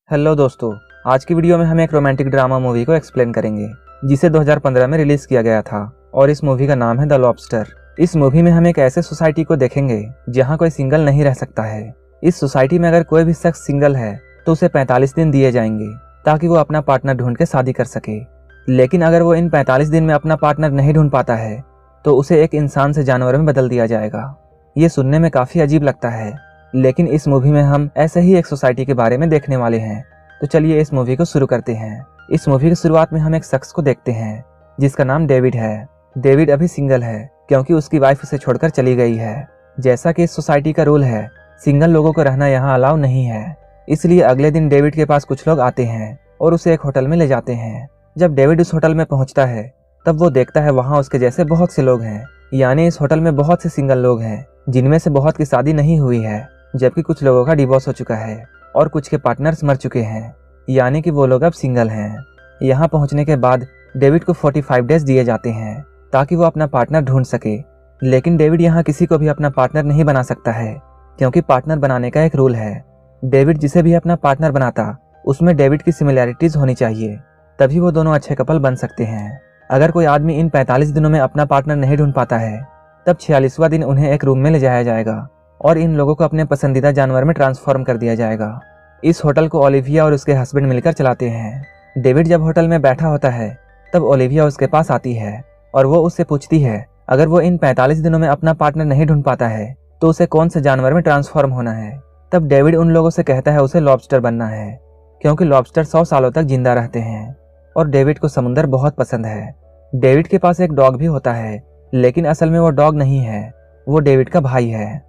Hello दोस्तों, आज की वीडियो में हम एक रोमांटिक ड्रामा मूवी को एक्सप्लेन करेंगे जिसे 2015 में रिलीज किया गया था और इस मूवी का नाम है द लॉबस्टर। इस मूवी में हम एक ऐसे सोसाइटी को देखेंगे जहां कोई सिंगल नहीं रह सकता है। इस सोसाइटी में अगर कोई भी शख्स सिंगल है तो उसे 45 दिन दिए जाएंगे ताकि वो अपना पार्टनर ढूंढ के शादी कर सके। लेकिन अगर वो इन 45 दिन में अपना पार्टनर नहीं ढूंढ पाता है तो उसे एक इंसान से जानवर में बदल दिया जाएगा। ये सुनने में काफी अजीब लगता है, लेकिन इस मूवी में हम ऐसे ही एक सोसाइटी के बारे में देखने वाले हैं। तो चलिए इस मूवी को शुरू करते हैं। इस मूवी की शुरुआत में हम एक शख्स को देखते हैं जिसका नाम डेविड है। डेविड अभी सिंगल है क्योंकि उसकी वाइफ उसे छोड़कर चली गई है। जैसा कि इस सोसाइटी का रूल है, सिंगल लोगों को रहना यहाँ अलाउ नहीं है। इसलिए अगले दिन डेविड के पास कुछ लोग आते हैं और उसे एक होटल में ले जाते हैं। जब डेविड उस होटल में पहुंचता है तब वो देखता है वहाँ उसके जैसे बहुत से लोग हैं। यानी इस होटल में बहुत से सिंगल लोग हैं जिनमें से बहुत की शादी नहीं हुई है, जबकि कुछ लोगों का डिवोर्स हो चुका है और कुछ के पार्टनर्स मर चुके हैं, यानी कि वो लोग अब सिंगल हैं। यहाँ पहुँचने के बाद डेविड को 45 डेज दिए जाते हैं ताकि वो अपना पार्टनर ढूंढ सके। लेकिन डेविड यहाँ किसी को भी अपना पार्टनर नहीं बना सकता है क्योंकि पार्टनर बनाने का एक रूल है। डेविड जिसे भी अपना पार्टनर बनाता उसमें डेविड की सिमिलैरिटीज होनी चाहिए, तभी वो दोनों अच्छे कपल बन सकते हैं। अगर कोई आदमी इन 45 दिनों में अपना पार्टनर नहीं ढूंढ पाता है तब 46वां दिन उन्हें एक रूम में ले जाया जाएगा और इन लोगों को अपने पसंदीदा जानवर में ट्रांसफॉर्म कर दिया जाएगा। इस होटल को ओलिविया और उसके हस्बैंड मिलकर चलाते हैं। डेविड जब होटल में बैठा होता है तब ओलिविया उसके पास आती है और वो उससे पूछती है अगर वो इन 45 दिनों में अपना पार्टनर नहीं ढूंढ पाता है तो उसे कौन से जानवर में ट्रांसफॉर्म होना है। तब डेविड उन लोगों से कहता है उसे लॉबस्टर बनना है क्योंकि लॉबस्टर 100 सालों तक जिंदा रहते हैं और डेविड को समुद्र बहुत पसंद है। डेविड के पास एक डॉग भी होता है, लेकिन असल में वो डॉग नहीं है, वो डेविड का भाई है।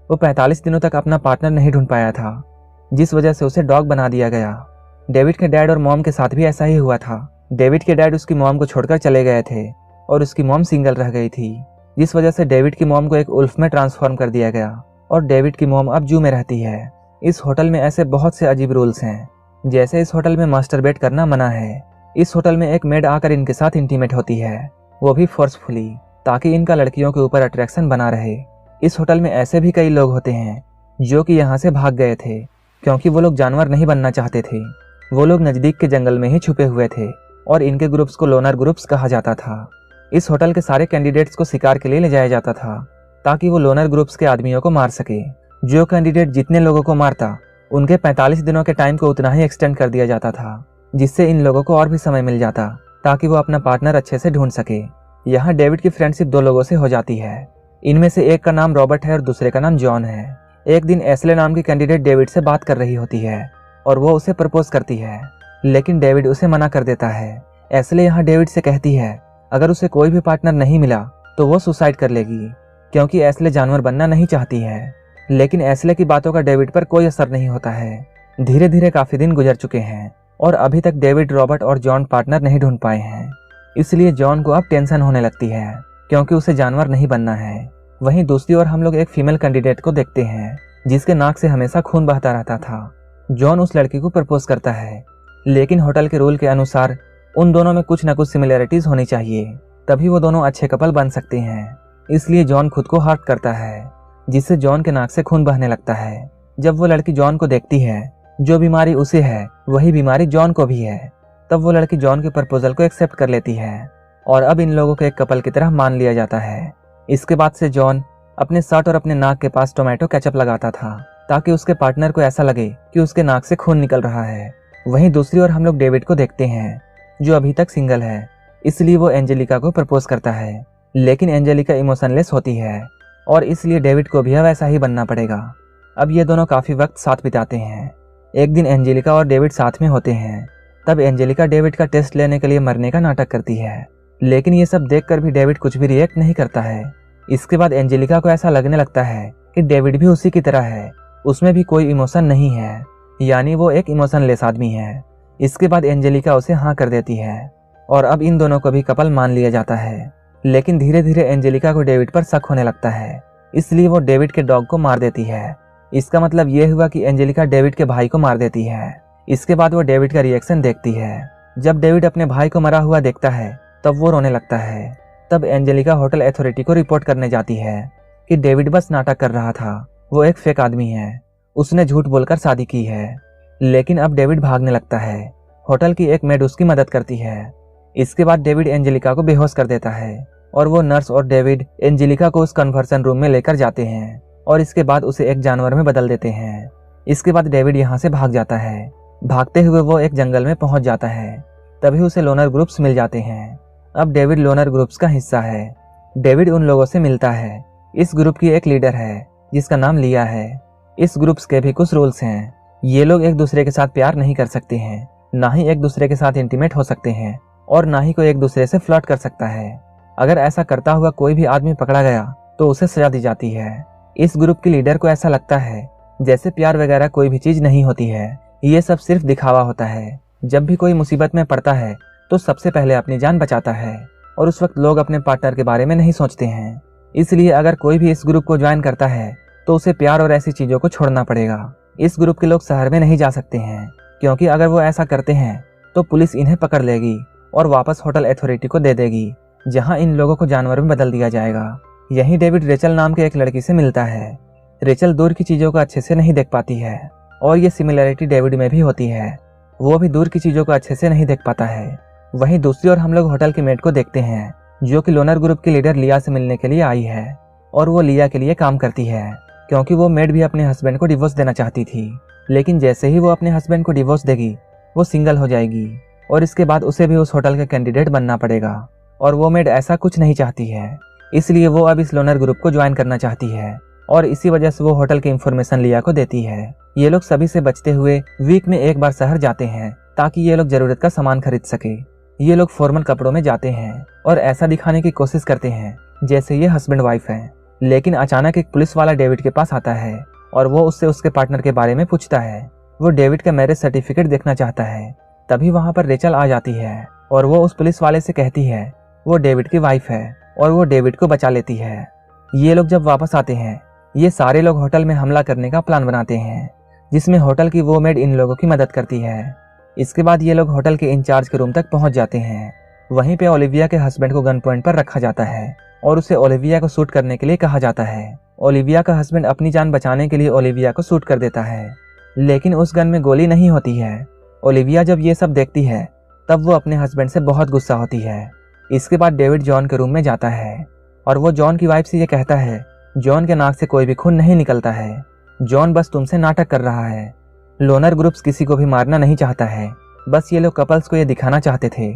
वो 45 दिनों तक अपना पार्टनर नहीं ढूंढ पाया था, जिस वजह से उसे डॉग बना दिया गया। डेविड के डैड और मॉम के साथ भी ऐसा ही हुआ था। डेविड के डैड उसकी मॉम को छोड़कर चले गए थे और उसकी मॉम सिंगल रह गई थी, जिस वजह से डेविड की मॉम को एक उल्फ में ट्रांसफॉर्म कर दिया गया और डेविड की मॉम अब जू में रहती है। इस होटल में ऐसे बहुत से अजीब रूल्स हैं, जैसे इस होटल में मास्टरबेट करना मना है। इस होटल में एक मेड आकर इनके साथ इंटीमेट होती है, वो भी फोर्सफुली, ताकि इनका लड़कियों के ऊपर अट्रैक्शन बना रहे। इस होटल में ऐसे भी कई लोग होते हैं जो कि यहाँ से भाग गए थे क्योंकि वो लोग जानवर नहीं बनना चाहते थे। वो लोग नज़दीक के जंगल में ही छुपे हुए थे और इनके ग्रुप्स को लोनर ग्रुप्स कहा जाता था। इस होटल के सारे कैंडिडेट्स को शिकार के लिए ले जाया जाता था ताकि वो लोनर ग्रुप्स के आदमियों को मार सके। जो कैंडिडेट जितने लोगों को मारता उनके 45 दिनों के टाइम को उतना ही एक्सटेंड कर दिया जाता था, जिससे इन लोगों को और भी समय मिल जाता ताकि वो अपना पार्टनर अच्छे से ढूंढ सके। यहाँ डेविड की फ्रेंडशिप 2 लोगों से हो जाती है। इनमें से एक का नाम रॉबर्ट है और दूसरे का नाम जॉन है। एक दिन एस्ले नाम की कैंडिडेट डेविड से बात कर रही होती है और वो उसे प्रपोज करती है, लेकिन डेविड उसे मना कर देता है। एस्ले यहाँ डेविड से कहती है अगर उसे कोई भी पार्टनर नहीं मिला तो वो सुसाइड कर लेगी क्योंकि एस्ले जानवर बनना नहीं चाहती है। लेकिन एस्ले की बातों का डेविड पर कोई असर नहीं होता है। धीरे धीरे काफी दिन गुजर चुके हैं और अभी तक डेविड, रॉबर्ट और जॉन पार्टनर नहीं ढूंढ पाए हैं। इसलिए जॉन को अब टेंशन होने लगती है क्योंकि उसे जानवर नहीं बनना है। वहीं दूसरी ओर हम लोग एक फीमेल कैंडिडेट को देखते हैं जिसके नाक से हमेशा खून बहता रहता था। जॉन उस लड़की को प्रपोज करता है, लेकिन होटल के रूल के अनुसार उन दोनों में कुछ न कुछ सिमिलैरिटीज होनी चाहिए, तभी वो दोनों अच्छे कपल बन सकते हैं। इसलिए जॉन खुद को हर्ट करता है, जिससे जॉन के नाक से खून बहने लगता है। जब वो लड़की जॉन को देखती है, जो बीमारी उसे है वही बीमारी जॉन को भी है, तब वो लड़की जॉन के प्रपोजल को एक्सेप्ट कर लेती है और अब इन लोगों को एक कपल की तरह मान लिया जाता है। इसके बाद से जॉन अपने शर्ट और अपने नाक के पास टोमेटो केचप लगाता था ताकि उसके पार्टनर को ऐसा लगे कि उसके नाक से खून निकल रहा है। वहीं दूसरी ओर हम लोग डेविड को देखते हैं जो अभी तक सिंगल है, इसलिए वो एंजेलिका को प्रपोज करता है, लेकिन एंजेलिका इमोशनलेस होती है और इसलिए डेविड को भी अब ऐसा ही बनना पड़ेगा। अब ये दोनों काफी वक्त साथ बिताते हैं। एक दिन एंजेलिका और डेविड साथ में होते हैं। तब एंजेलिका डेविड का टेस्ट लेने के लिए मरने का नाटक करती है, लेकिन ये सब देखकर भी डेविड कुछ भी रिएक्ट नहीं करता है। इसके बाद एंजेलिका को ऐसा लगने लगता है कि डेविड भी उसी की तरह है, उसमें भी कोई इमोशन नहीं है, यानी वो एक इमोशनलेस आदमी है। इसके बाद एंजेलिका उसे हाँ कर देती है और अब इन दोनों को भी कपल मान लिया जाता है। लेकिन धीरे धीरे एंजेलिका को डेविड पर शक होने लगता है, इसलिए वो डेविड के डॉग को मार देती है। इसका मतलब ये हुआ कि एंजेलिका डेविड के भाई को मार देती है। इसके बाद वो डेविड का रिएक्शन देखती है। जब डेविड अपने भाई को मरा हुआ देखता है तब वो रोने लगता है। तब एंजेलिका होटल अथॉरिटी को रिपोर्ट करने जाती है कि डेविड बस नाटक कर रहा था, वो एक फेक आदमी है, उसने झूठ बोलकर शादी की है। लेकिन अब डेविड भागने लगता है। होटल की एक मेड उसकी मदद करती है। इसके बाद डेविड एंजेलिका को बेहोश कर देता है और वो नर्स और डेविड एंजेलिका को उस कन्वर्सन रूम में लेकर जाते हैं और इसके बाद उसे एक जानवर में बदल देते हैं। इसके बाद डेविड यहाँ से भाग जाता है। भागते हुए वो एक जंगल में पहुंच जाता है। तभी उसे लोनर ग्रुप्स मिल जाते हैं। अब डेविड लोनर ग्रुप्स का हिस्सा है। डेविड उन लोगों से मिलता है। इस ग्रुप की एक लीडर है जिसका नाम लिया है। इस ग्रुप्स के भी कुछ रूल्स हैं। ये लोग एक दूसरे के साथ प्यार नहीं कर सकते हैं, ना ही एक दूसरे के साथ इंटीमेट हो सकते हैं और ना ही कोई एक दूसरे से फ्लर्ट कर सकता है। अगर ऐसा करता हुआ कोई भी आदमी पकड़ा गया तो उसे सजा दी जाती है। इस ग्रुप की लीडर को ऐसा लगता है जैसे प्यार वगैरह कोई भी चीज नहीं होती है, ये सब सिर्फ दिखावा होता है। जब भी कोई मुसीबत में पड़ता है तो सबसे पहले अपनी जान बचाता है और उस वक्त लोग अपने पार्टनर के बारे में नहीं सोचते हैं। इसलिए अगर कोई भी इस ग्रुप को ज्वाइन करता है तो उसे प्यार और ऐसी चीजों को छोड़ना पड़ेगा। इस ग्रुप के लोग शहर में नहीं जा सकते हैं क्योंकि अगर वो ऐसा करते हैं तो पुलिस इन्हें पकड़ लेगी और वापस होटल अथॉरिटी को दे देगी, जहां इन लोगों को जानवर में बदल दिया जाएगा। यहीं डेविड रेचल नाम के एक लड़की से मिलता है। रेचल दूर की चीजों को अच्छे से नहीं देख पाती है और ये सिमिलरिटी डेविड में भी होती है। वो भी दूर की चीजों को अच्छे से नहीं देख पाता है। वहीं दूसरी ओर हम लोग होटल की मेड को देखते हैं जो कि लोनर ग्रुप की लीडर लिया से मिलने के लिए आई है और वो लिया के लिए काम करती है क्योंकि वो मेड भी अपने हस्बैंड को डिवोर्स देना चाहती थी। लेकिन जैसे ही वो अपने हस्बैंड को डिवोर्स देगी वो सिंगल हो जाएगी और इसके बाद उसे भी उस होटल का कैंडिडेट बनना पड़ेगा और वो मेड ऐसा कुछ नहीं चाहती है। इसलिए वो अब इस लोनर ग्रुप को ज्वाइन करना चाहती है और इसी वजह से वो होटल की इंफॉर्मेशन लिया को देती है। ये लोग सभी से बचते हुए वीक में एक बार शहर जाते हैं ताकि ये लोग जरूरत का सामान खरीद सके। ये लोग फॉर्मल कपड़ों में जाते हैं और ऐसा दिखाने की कोशिश करते हैं जैसे ये हस्बैंड वाइफ हैं। लेकिन अचानक एक पुलिस वाला डेविड के पास आता है और वो उससे उसके पार्टनर के बारे में पूछता है। वो डेविड का मैरिज सर्टिफिकेट देखना चाहता है। तभी वहां पर रेचल आ जाती है और वो उस पुलिस वाले से कहती है वो डेविड की वाइफ है और वो डेविड को बचा लेती है। ये लोग जब वापस आते हैं ये सारे लोग होटल में हमला करने का प्लान बनाते हैं जिसमें होटल की वो मेड इन लोगों की मदद करती है। इसके बाद ये लोग होटल के इंचार्ज के रूम तक पहुंच जाते हैं। वहीं पे ओलिविया के हस्बैंड को गन पॉइंट पर रखा जाता है और उसे ओलिविया को शूट करने के लिए कहा जाता है। ओलिविया का हस्बैंड अपनी जान बचाने के लिए ओलिविया को शूट कर देता है, लेकिन उस गन में गोली नहीं होती है। ओलिविया जब ये सब देखती है तब वो अपने हस्बैंड से बहुत गुस्सा होती है। इसके बाद डेविड जॉन के रूम में जाता है और वो जॉन की वाइफ से ये कहता है जॉन के नाक से कोई भी खून नहीं निकलता है, जॉन बस तुमसे नाटक कर रहा है। लोनर ग्रुप्स किसी को भी मारना नहीं चाहता है, बस ये लोग कपल्स को ये दिखाना चाहते थे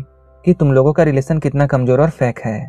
कि तुम लोगों का रिलेशन कितना कमजोर और फेक है।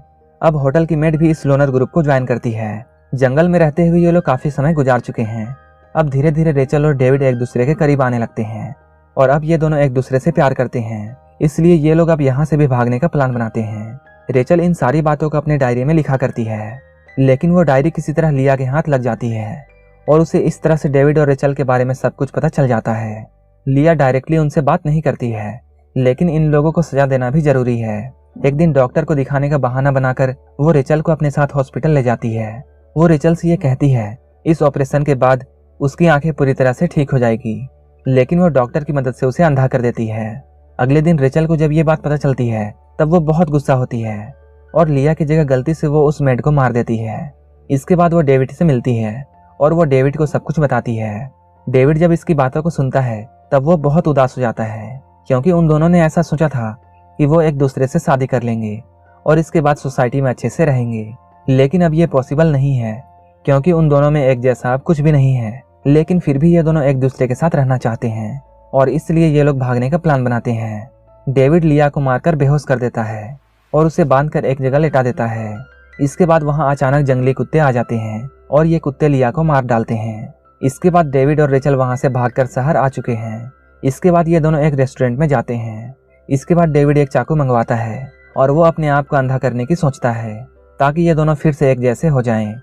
अब होटल की मेड भी इस लोनर ग्रुप को ज्वाइन करती है। जंगल में रहते हुए ये लोग काफी समय गुजार चुके हैं। अब धीरे धीरे रेचल और डेविड एक दूसरे के करीब आने लगते हैं और अब ये दोनों एक दूसरे से प्यार करते हैं। इसलिए ये लोग अब यहाँ से भी भागने का प्लान बनाते हैं। रेचल इन सारी बातों को अपने डायरी में लिखा करती है, लेकिन वो डायरी किसी तरह लिया के हाथ लग जाती है और उसे इस तरह से डेविड और रेचल के बारे में सब कुछ पता चल जाता है। लिया डायरेक्टली उनसे बात नहीं करती है, लेकिन इन लोगों को सजा देना भी जरूरी है। एक दिन डॉक्टर को दिखाने का बहाना बनाकर वो रेचल को अपने साथ हॉस्पिटल ले जाती है। वो रेचल से ये कहती है इस ऑपरेशन के बाद उसकी आंखें पूरी तरह से ठीक हो जाएगी, लेकिन वो डॉक्टर की मदद से उसे अंधा कर देती है। अगले दिन रेचल को जब ये बात पता चलती है तब वो बहुत गुस्सा होती है और लिया की जगह गलती से वो उस मेड को मार देती है। इसके बाद वो डेविड से मिलती है और वो डेविड को सब कुछ बताती है। डेविड जब इसकी बातों को सुनता है तब वो बहुत उदास हो जाता है क्योंकि उन दोनों ने ऐसा सोचा था कि वो एक दूसरे से शादी कर लेंगे और इसके बाद सोसाइटी में अच्छे से रहेंगे। लेकिन अब ये पॉसिबल नहीं है क्योंकि उन दोनों में एक जैसा अब कुछ भी नहीं है, लेकिन फिर भी ये दोनों एक दूसरे के साथ रहना चाहते हैं और इसलिए ये लोग भागने का प्लान बनाते हैं। डेविड लिया को मारकर बेहोश कर देता है और उसे बांधकर एक जगह लेटा देता है। इसके बाद वहां अचानक जंगली कुत्ते आ जाते हैं और ये कुत्ते लिया को मार डालते हैं। इसके बाद डेविड और रेचल वहां से भागकर शहर आ चुके हैं। इसके बाद ये दोनों एक रेस्टोरेंट में जाते हैं। इसके बाद डेविड एक चाकू मंगवाता है और वो अपने आप को अंधा करने की सोचता है ताकि ये दोनों फिर से एक जैसे हो जाएं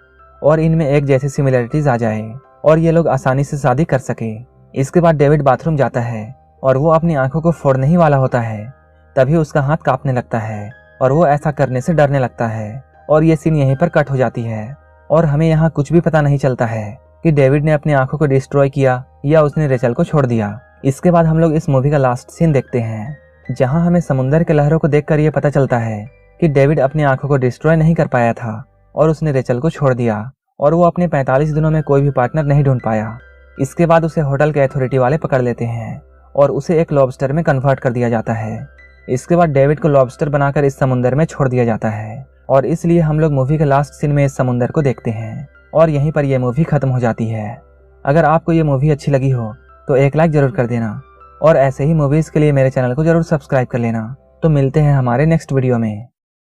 और इनमें एक जैसी सिमिलरिटीज आ जाए और ये लोग आसानी से शादी कर सके। इसके बाद डेविड बाथरूम जाता है और वो अपनी आंखों को फोड़ने ही वाला होता है, तभी उसका हाथ कांपने लगता है और वो ऐसा करने से डरने लगता है और ये सीन यहीं पर कट हो जाती है और हमें यहाँ कुछ भी पता नहीं चलता है कि डेविड ने अपनी आंखों को डिस्ट्रॉय किया या उसने रेचल को छोड़ दिया। इसके बाद हम लोग इस मूवी का लास्ट सीन देखते हैं जहां हमें समुंदर के लहरों को देखकर ये पता चलता है कि डेविड अपनी आंखों को डिस्ट्रॉय नहीं कर पाया था और उसने रेचल को छोड़ दिया और वो अपने 45 दिनों में कोई भी पार्टनर नहीं ढूंढ पाया। इसके बाद उसे होटल के अथॉरिटी वाले पकड़ लेते हैं और उसे एक लॉबस्टर में कन्वर्ट कर दिया जाता है। इसके बाद डेविड को लॉबस्टर बनाकर इस समुंदर में छोड़ दिया जाता है और इसलिए हम लोग मूवी के लास्ट सीन में इस समुंदर को देखते हैं और यहीं पर यह मूवी खत्म हो जाती है। अगर आपको ये मूवी अच्छी लगी हो तो एक लाइक जरूर कर देना और ऐसे ही मूवीज के लिए मेरे चैनल को जरूर सब्सक्राइब कर लेना। तो मिलते हैं हमारे नेक्स्ट वीडियो में।